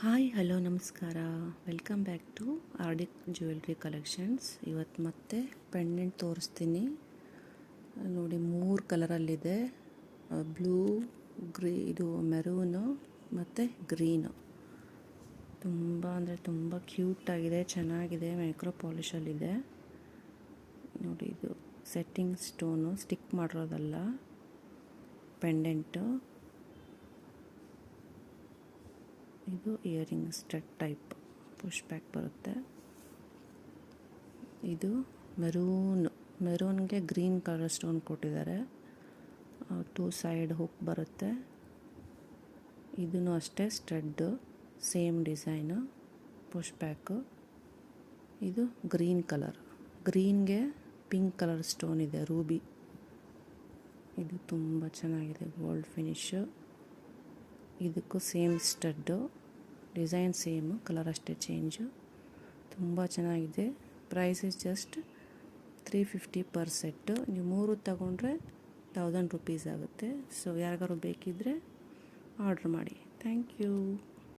Hi hello ನಮಸ್ಕಾರ, welcome back to ಆರ್ಡಿಕ್ jewellery collections. ಇವತ್ತು ಮತ್ತೆ ಪೆಂಡೆಂಟ್ ತೋರಿಸ್ತೀನಿ ನೋಡಿ. 3 ಕಲರಲ್ಲಿದೆ, ಬ್ಲೂ, ಇದು ಮೆರೂನು ಮತ್ತು ಗ್ರೀನು. ತುಂಬ ಅಂದರೆ ತುಂಬ ಕ್ಯೂಟಾಗಿದೆ, ಚೆನ್ನಾಗಿದೆ, ಮೈಕ್ರೋ ಪಾಲಿಷಲ್ಲಿದೆ ನೋಡಿ. ಇದು ಸೆಟ್ಟಿಂಗ್ ಸ್ಟೋನು, ಸ್ಟಿಕ್ ಮಾಡಿರೋದಲ್ಲ, ಪೆಂಡೆಂಟು. ಇದು earring stud type push back ಬರುತ್ತೆ. ಇದು ಮೆರೂನ್ಗೆ ಗ್ರೀನ್ ಕಲರ್ ಸ್ಟೋನ್ ಕೊಟ್ಟಿದ್ದಾರೆ. 2 ಸೈಡ್ ಹುಕ್ ಬರುತ್ತೆ. ಇದೂ ಅಷ್ಟೇ stud, same design, push back. ಇದು ಗ್ರೀನ್ ಕಲರ್, ಗ್ರೀನ್ಗೆ ಪಿಂಕ್ ಕಲರ್ ಸ್ಟೋನ್ ಇದೆ, ರೂಬಿ. ಇದು ತುಂಬ ಚೆನ್ನಾಗಿದೆ, ಗೋಲ್ಡ್ ಫಿನಿಶು. ಇದಕ್ಕೂ same stud, design same, colour ಅಷ್ಟೇ ಚೇಂಜು. ತುಂಬ ಚೆನ್ನಾಗಿದೆ. Price is just 350 per set. ನೀವು 3 ತಗೊಂಡ್ರೆ 1000 ರುಪೀಸ್ ಆಗುತ್ತೆ. ಸೊ ಯಾರಿಗಾರು ಬೇಕಿದ್ದರೆ ಆರ್ಡ್ರ್ ಮಾಡಿ. Thank you.